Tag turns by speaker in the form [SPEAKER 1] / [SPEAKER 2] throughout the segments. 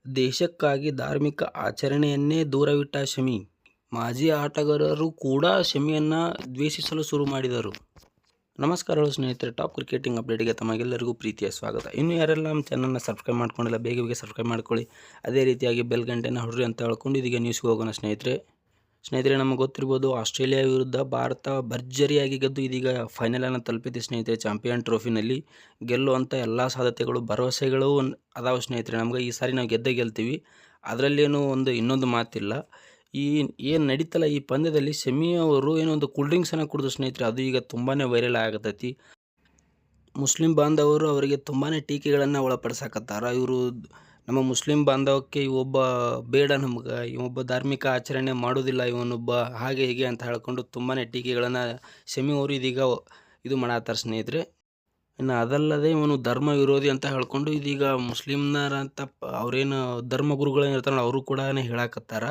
[SPEAKER 1] ದೇಶಕ್ಕಾಗಿ ಧಾರ್ಮಿಕ ಆಚರಣೆಯನ್ನೇ ದೂರವಿಟ್ಟ ಶಮಿ. ಮಾಜಿ ಆಟಗಾರರು ಕೂಡ ಶಮಿಯನ್ನು ದ್ವೇಷಿಸಲು ಶುರು ಮಾಡಿದರು. ನಮಸ್ಕಾರಗಳು ಸ್ನೇಹಿತರೆ, ಟಾಪ್ ಕ್ರಿಕೆಟಿಂಗ್ ಅಪ್ಡೇಟ್ಗೆ ತಮಗೆಲ್ಲರಿಗೂ ಪ್ರೀತಿಯ ಸ್ವಾಗತ. ಇನ್ನು ಯಾರೆಲ್ಲ ನಮ್ಮ ಚಾನಲ್ನ ಸಬ್ಸ್ಕ್ರೈಬ್ ಮಾಡ್ಕೊಂಡಿಲ್ಲ ಬೇಗ ಸಬ್ಸ್ಕ್ರೈಬ್ ಮಾಡ್ಕೊಳ್ಳಿ. ಅದೇ ರೀತಿಯಾಗಿ ಬೆಲ್ ಗಂಟೆನ ಹೊಡ್ರಿ ಅಂತ ಹೇಳ್ಕೊಂಡು ಇದೀಗ ನ್ಯೂಸ್ಗೆ ಹೋಗೋಣ ಸ್ನೇಹಿತರೆ, ನಮಗೆ ಗೊತ್ತಿರ್ಬೋದು, ಆಸ್ಟ್ರೇಲಿಯಾ ವಿರುದ್ಧ ಭಾರತ ಭರ್ಜರಿಯಾಗಿ ಗೆದ್ದು ಇದೀಗ ಫೈನಲನ್ನು ತಲುಪಿದೆ ಸ್ನೇಹಿತರೆ. ಚಾಂಪಿಯನ್ ಟ್ರೋಫಿನಲ್ಲಿ ಗೆಲ್ಲುವಂಥ ಎಲ್ಲ ಸಾಧ್ಯತೆಗಳು ಭರವಸೆಗಳು ಅದಾವೆ ಸ್ನೇಹಿತರೆ. ನಮ್ಗೆ ಈ ಸಾರಿ ನಾವು ಗೆಲ್ತೀವಿ, ಅದರಲ್ಲೇನು ಇನ್ನೊಂದು ಮಾತಿಲ್ಲ. ಏನು ನಡೀತಲ್ಲ ಈ ಪಂದ್ಯದಲ್ಲಿ, ಶಮಿ ಅವರು ಏನೋ ಒಂದು ಕೂಲ್ ಡ್ರಿಂಕ್ಸನ್ನು ಕುಡಿದು ಸ್ನೇಹಿತರೆ, ಅದು ಈಗ ತುಂಬಾ ವೈರಲ್ ಆಗತೈತಿ. ಮುಸ್ಲಿಂ ಬಾಂಧವರು ಅವರಿಗೆ ತುಂಬಾ ಟೀಕೆಗಳನ್ನು ಒಳಪಡಿಸಕತ್ತಾರ. ಇವರು ನಮ್ಮ ಮುಸ್ಲಿಂ ಬಾಂಧವಕ್ಕೆ ಇವೊಬ್ಬ ಬೇಡ, ನಮ್ಗೆ ಇವೊಬ್ಬ ಧಾರ್ಮಿಕ ಆಚರಣೆ ಮಾಡೋದಿಲ್ಲ, ಇವನೊಬ್ಬ ಹಾಗೆ ಹೀಗೆ ಅಂತ ಹೇಳ್ಕೊಂಡು ತುಂಬಾ ಟೀಕೆಗಳನ್ನು ಶಮಿ ಅವರು ಇದೀಗ ಇದು ಮಾಡತ್ತಾರೆ ಸ್ನೇಹಿತರೆ. ಇನ್ನು ಅದಲ್ಲದೆ ಇವನು ಧರ್ಮ ವಿರೋಧಿ ಅಂತ ಹೇಳ್ಕೊಂಡು ಇದೀಗ ಮುಸ್ಲಿಮ್ನರಂತ ಅವ್ರೇನು ಧರ್ಮ ಗುರುಗಳೇನಿರ್ತಾರಲ್ಲ ಅವರು ಕೂಡ ಹೇಳಕತ್ತಾರ.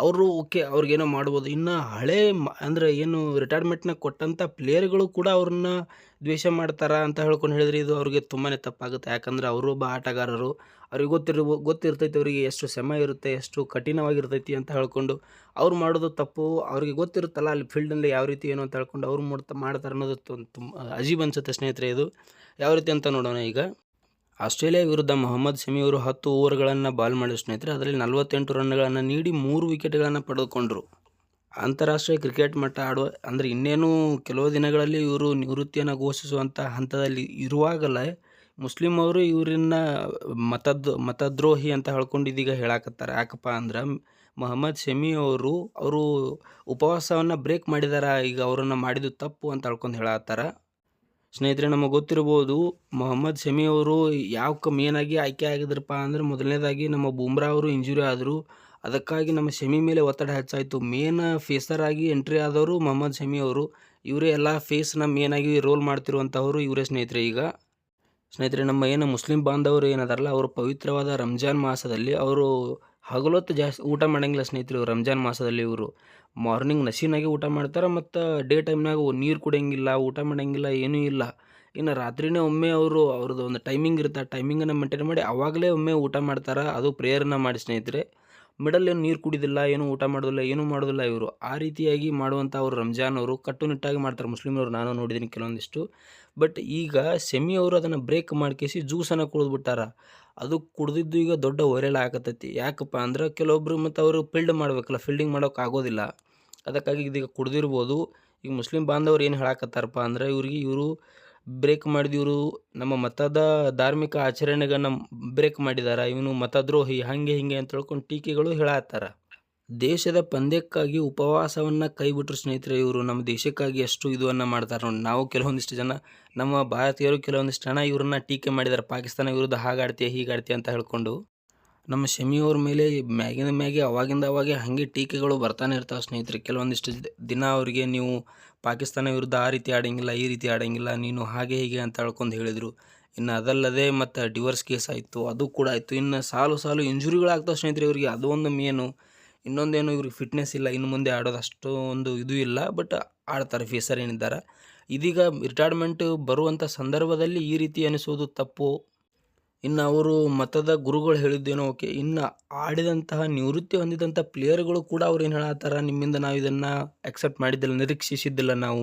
[SPEAKER 1] ಅವರು ಓಕೆ, ಅವ್ರಿಗೇನೋ ಮಾಡ್ಬೋದು. ಇನ್ನು ಹಳೇ ಅಂದರೆ ಏನು ರಿಟೈರ್ಮೆಂಟ್ನ ಕೊಟ್ಟಂಥ ಪ್ಲೇಯರ್ಗಳು ಕೂಡ ಅವ್ರನ್ನ ದ್ವೇಷ ಮಾಡ್ತಾರ ಅಂತ ಹೇಳ್ಕೊಂಡು ಹೇಳಿದ್ರೆ ಇದು ಅವ್ರಿಗೆ ತುಂಬಾ ತಪ್ಪಾಗುತ್ತೆ. ಯಾಕಂದರೆ ಅವರು ಒಬ್ಬ ಆಟಗಾರರು, ಅವ್ರಿಗೆ ಗೊತ್ತಿರ್ತೈತಿ ಅವರಿಗೆ ಎಷ್ಟು ಶ್ರಮ ಇರುತ್ತೆ, ಎಷ್ಟು ಕಠಿಣವಾಗಿರ್ತೈತಿ ಅಂತ ಹೇಳ್ಕೊಂಡು ಅವ್ರು ಮಾಡೋದು ತಪ್ಪು. ಅವ್ರಿಗೆ ಗೊತ್ತಿರುತ್ತಲ್ಲ ಅಲ್ಲಿ ಫೀಲ್ಡ್ನಲ್ಲಿ ಯಾವ ರೀತಿ ಏನು ಅಂತ ಹೇಳ್ಕೊಂಡು ಅವ್ರು ಮಾಡ್ತಾರೆ ಅನ್ನೋದು ತುಂಬ ಅಜೀಬ್ ಅನ್ಸುತ್ತೆ ಸ್ನೇಹಿತರೆ. ಇದು ಯಾವ ರೀತಿ ಅಂತ ನೋಡೋಣ. ಈಗ ಆಸ್ಟ್ರೇಲಿಯಾ ವಿರುದ್ಧ ಮೊಹಮ್ಮದ್ ಶಮಿ ಅವರು 10 ಓವರ್ಗಳನ್ನು ಬಾಲ್ ಮಾಡಿದ ಸ್ನೇಹಿತರೆ, ಅದರಲ್ಲಿ 48 ರನ್ಗಳನ್ನು ನೀಡಿ 3 ವಿಕೆಟ್ಗಳನ್ನು ಪಡೆದುಕೊಂಡರು. ಅಂತಾರಾಷ್ಟ್ರೀಯ ಕ್ರಿಕೆಟ್ ಮಟ್ಟ ಆಡುವ ಅಂದರೆ ಇನ್ನೇನು ಕೆಲವು ದಿನಗಳಲ್ಲಿ ಇವರು ನಿವೃತ್ತಿಯನ್ನು ಘೋಷಿಸುವಂಥ ಹಂತದಲ್ಲಿ ಇರುವಾಗಲೇ ಮುಸ್ಲಿಂ ಅವರು ಇವರನ್ನ ಮತದ್ರೋಹಿ ಅಂತ ಹೇಳ್ಕೊಂಡು ಇದೀಗ ಹೇಳಕತ್ತಾರೆ. ಯಾಕಪ್ಪ ಅಂದ್ರೆ ಮೊಹಮ್ಮದ್ ಶಮಿ ಅವರು ಉಪವಾಸವನ್ನು ಬ್ರೇಕ್ ಮಾಡಿದಾರ, ಈಗ ಅವರನ್ನು ಮಾಡಿದ್ದು ತಪ್ಪು ಅಂತ ಹೇಳ್ಕೊಂಡು ಹೇಳತ್ತಾರ ಸ್ನೇಹಿತರೆ. ನಮಗೆ ಗೊತ್ತಿರ್ಬೋದು, ಮೊಹಮ್ಮದ್ ಶಮಿ ಅವರು ಯಾವಕ್ಕೆ ಮೇನಾಗಿ ಆಯ್ಕೆ ಆಗಿದ್ರಪ್ಪ ಅಂದರೆ, ಮೊದಲನೇದಾಗಿ ನಮ್ಮ ಬೂಮ್ರಾ ಅವರು ಇಂಜುರಿ ಆದರು, ಅದಕ್ಕಾಗಿ ನಮ್ಮ ಶಮಿ ಮೇಲೆ ಒತ್ತಡ ಹೆಚ್ಚಾಯಿತು. ಮೇನ್ ಫೇಸರ್ ಆಗಿ ಎಂಟ್ರಿ ಆದವರು ಮೊಹಮ್ಮದ್ ಶಮಿ ಅವರು. ಇವರೇ ಎಲ್ಲ ಫೇಸ್ನ ಮೇನಾಗಿ ರೋಲ್ ಮಾಡ್ತಿರುವಂಥವ್ರು ಇವರೇ ಸ್ನೇಹಿತರೆ. ಈಗ ಸ್ನೇಹಿತರೆ, ನಮ್ಮ ಏನು ಮುಸ್ಲಿಂ ಬಾಂಧವರು ಏನದಾರಲ್ಲ, ಅವರು ಪವಿತ್ರವಾದ ರಂಜಾನ್ ಮಾಸದಲ್ಲಿ ಅವರು ಹಗಲೊತ್ತು ಜಾಸ್ತಿ ಊಟ ಮಾಡಂಗಿಲ್ಲ ಸ್ನೇಹಿತರೆ. ರಂಜಾನ್ ಮಾಸದಲ್ಲಿ ಇವರು ಮಾರ್ನಿಂಗ್ ನಶೀನಾಗಿ ಊಟ ಮಾಡ್ತಾರೆ, ಮತ್ತು ಡೇ ಟೈಮ್ನಾಗ ನೀರು ಕುಡಿಯೋಂಗಿಲ್ಲ, ಊಟ ಮಾಡೋಂಗಿಲ್ಲ, ಏನೂ ಇಲ್ಲ. ಇನ್ನು ರಾತ್ರಿನೇ ಒಮ್ಮೆ ಅವ್ರದ್ದು ಒಂದು ಟೈಮಿಂಗ್ ಇರುತ್ತೆ, ಆ ಟೈಮಿಂಗನ್ನು ಮೇಂಟೈನ್ ಮಾಡಿ ಅವಾಗಲೇ ಒಮ್ಮೆ ಊಟ ಮಾಡ್ತಾರೆ, ಅದು ಪ್ರೇಯರ್ನ ಮಾಡಿ ಸ್ನೇಹಿತರೆ. ಮಿಡಲ್ ಏನು ನೀರು ಕುಡಿದಿಲ್ಲ, ಏನು ಊಟ ಮಾಡೋದಿಲ್ಲ, ಏನೂ ಮಾಡೋದಿಲ್ಲ ಇವರು. ಆ ರೀತಿಯಾಗಿ ಮಾಡುವಂಥ ಅವರು ರಂಜಾನ್ ಅವರು ಕಟ್ಟುನಿಟ್ಟಾಗಿ ಮಾಡ್ತಾರೆ ಮುಸ್ಲಿಮರು, ನಾನು ನೋಡಿದ್ದೀನಿ ಕೆಲವೊಂದಿಷ್ಟು. ಬಟ್ ಈಗ ಶಮಿ ಅವರು ಅದನ್ನು ಬ್ರೇಕ್ ಮಾಡ್ಕೇಸಿ ಜ್ಯೂಸನ್ನು ಕುಡಿದ್ಬಿಟ್ಟಾರ. ಅದು ಕುಡಿದಿದ್ದು ಈಗ ದೊಡ್ಡ ವೈರಲ್ ಆಗತೈತಿ. ಯಾಕಪ್ಪ ಅಂದ್ರೆ ಕೆಲವೊಬ್ರು ಮತ್ತು ಅವರು ಫೀಲ್ಡಿಂಗ್ ಮಾಡೋಕೆ ಆಗೋದಿಲ್ಲ, ಅದಕ್ಕಾಗಿ ಇದೀಗ ಕುಡ್ದಿರ್ಬೋದು. ಈಗ ಮುಸ್ಲಿಂ ಬಾಂಧವರು ಏನು ಹೇಳಕತ್ತಾರಪ್ಪ ಅಂದರೆ, ಇವರು ಬ್ರೇಕ್ ಮಾಡಿದಿವರು ನಮ್ಮ ಮತದ ಧಾರ್ಮಿಕ ಆಚರಣೆಗಳನ್ನ ಬ್ರೇಕ್ ಮಾಡಿದಾರ, ಇವನು ಮತದ್ರೋಹಿ, ಹಾಗೆ ಹಿಂಗೆ ಅಂತ ಹೇಳ್ಕೊಂಡು ಟೀಕೆಗಳು ಹೇಳತ್ತಾರ. ದೇಶದ ಪಂದ್ಯಕ್ಕಾಗಿ ಉಪವಾಸವನ್ನು ಕೈಬಿಟ್ರು ಸ್ನೇಹಿತರೆ ಇವರು. ನಮ್ಮ ದೇಶಕ್ಕಾಗಿ ಎಷ್ಟು ಇದನ್ನು ಮಾಡ್ತಾರೆ ನೋಡಿ. ನಾವು ಕೆಲವೊಂದಿಷ್ಟು ಜನ, ನಮ್ಮ ಭಾರತೀಯರು ಕೆಲವೊಂದಿಷ್ಟು ಜನ ಇವ್ರನ್ನ ಟೀಕೆ ಮಾಡಿದ್ದಾರೆ, ಪಾಕಿಸ್ತಾನ ವಿರುದ್ಧ ಹಾಗಾಡ್ತೀಯ ಹೀಗಾಡ್ತೀಯ ಅಂತ ಹೇಳ್ಕೊಂಡು. ನಮ್ಮ ಶಮಿ ಅವ್ರ ಮೇಲೆ ಮ್ಯಾಗೆ ಅವಾಗೆ ಹಾಗೆ ಟೀಕೆಗಳು ಬರ್ತಾನೆ ಇರ್ತಾವೆ ಸ್ನೇಹಿತರೆ. ಕೆಲವೊಂದಿಷ್ಟು ದಿನ ಅವರಿಗೆ ನೀವು ಪಾಕಿಸ್ತಾನ ವಿರುದ್ಧ ಆ ರೀತಿ ಆಡೋಂಗಿಲ್ಲ, ಈ ರೀತಿ ಆಡೋಂಗಿಲ್ಲ, ನೀನು ಹಾಗೆ ಹೀಗೆ ಅಂತ ಹೇಳ್ಕೊಂಡು ಹೇಳಿದರು. ಇನ್ನು ಅದಲ್ಲದೆ ಮತ್ತು ಡಿವೋರ್ಸ್ ಕೇಸ್ ಆಯಿತು, ಅದು ಕೂಡ ಆಯಿತು. ಇನ್ನು ಸಾಲು ಇಂಜುರಿಗಳಾಗ್ತಾವೆ ಸ್ನೇಹಿತರೆ ಇವರಿಗೆ, ಅದು ಒಂದು ಮೇನು. ಇನ್ನೊಂದೇನು, ಇವ್ರಿಗೆ ಫಿಟ್ನೆಸ್ ಇಲ್ಲ, ಇನ್ನು ಮುಂದೆ ಆಡೋದು ಅಷ್ಟು ಒಂದು ಇದು ಇಲ್ಲ, ಬಟ್ ಆಡ್ತಾರೆ ಫೇಸರ್ ಏನಿದ್ದಾರೆ. ಇದೀಗ ರಿಟೈರ್ಮೆಂಟ್ ಬರುವಂಥ ಸಂದರ್ಭದಲ್ಲಿ ಈ ರೀತಿ ಅನಿಸೋದು ತಪ್ಪು. ಇನ್ನು ಅವರು ಮತದ ಗುರುಗಳು ಹೇಳಿದ್ದೇನೋ ಓಕೆ, ಇನ್ನು ಆಡಿದಂತಹ ನಿವೃತ್ತಿ ಹೊಂದಿದಂಥ ಪ್ಲೇಯರ್ಗಳು ಕೂಡ ಅವ್ರು ಏನು ಹೇಳತ್ತಾರ, ನಿಮ್ಮಿಂದ ನಾವು ಇದನ್ನು ಅಕ್ಸೆಪ್ಟ್ ಮಾಡಿದ್ದಿಲ್ಲ, ನಿರೀಕ್ಷಿಸಿದ್ದಿಲ್ಲ ನಾವು,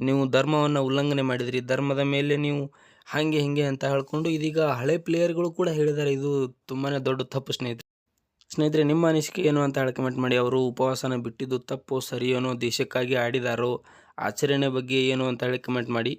[SPEAKER 1] ನೀವು ಧರ್ಮವನ್ನು ಉಲ್ಲಂಘನೆ ಮಾಡಿದಿರಿ, ಧರ್ಮದ ಮೇಲೆ ನೀವು ಹಾಗೆ ಹಿಂಗೆ ಅಂತ ಹೇಳ್ಕೊಂಡು ಇದೀಗ ಹಳೆ ಪ್ಲೇಯರ್ಗಳು ಕೂಡ ಹೇಳಿದ್ದಾರೆ. ಇದು ತುಂಬಾ ದೊಡ್ಡ ತಪ್ಪು ಸ್ನೇಹಿತರೆ. ನಿಮ್ಮ ಅನಿಸಿಕೆ ಏನು ಅಂತ ಹೇಳಿ ಕಮೆಂಟ್ ಮಾಡಿ. ಅವರು ಉಪವಾಸನ ಬಿಟ್ಟಿದ್ದು ತಪ್ಪು ಸರಿಯೇನೋ, ದೇಶಕ್ಕಾಗಿ ಆಡಿದಾರೋ, ಆಚರಣೆ ಬಗ್ಗೆ ಏನು ಅಂತ ಹೇಳಿ ಕಮೆಂಟ್ ಮಾಡಿ.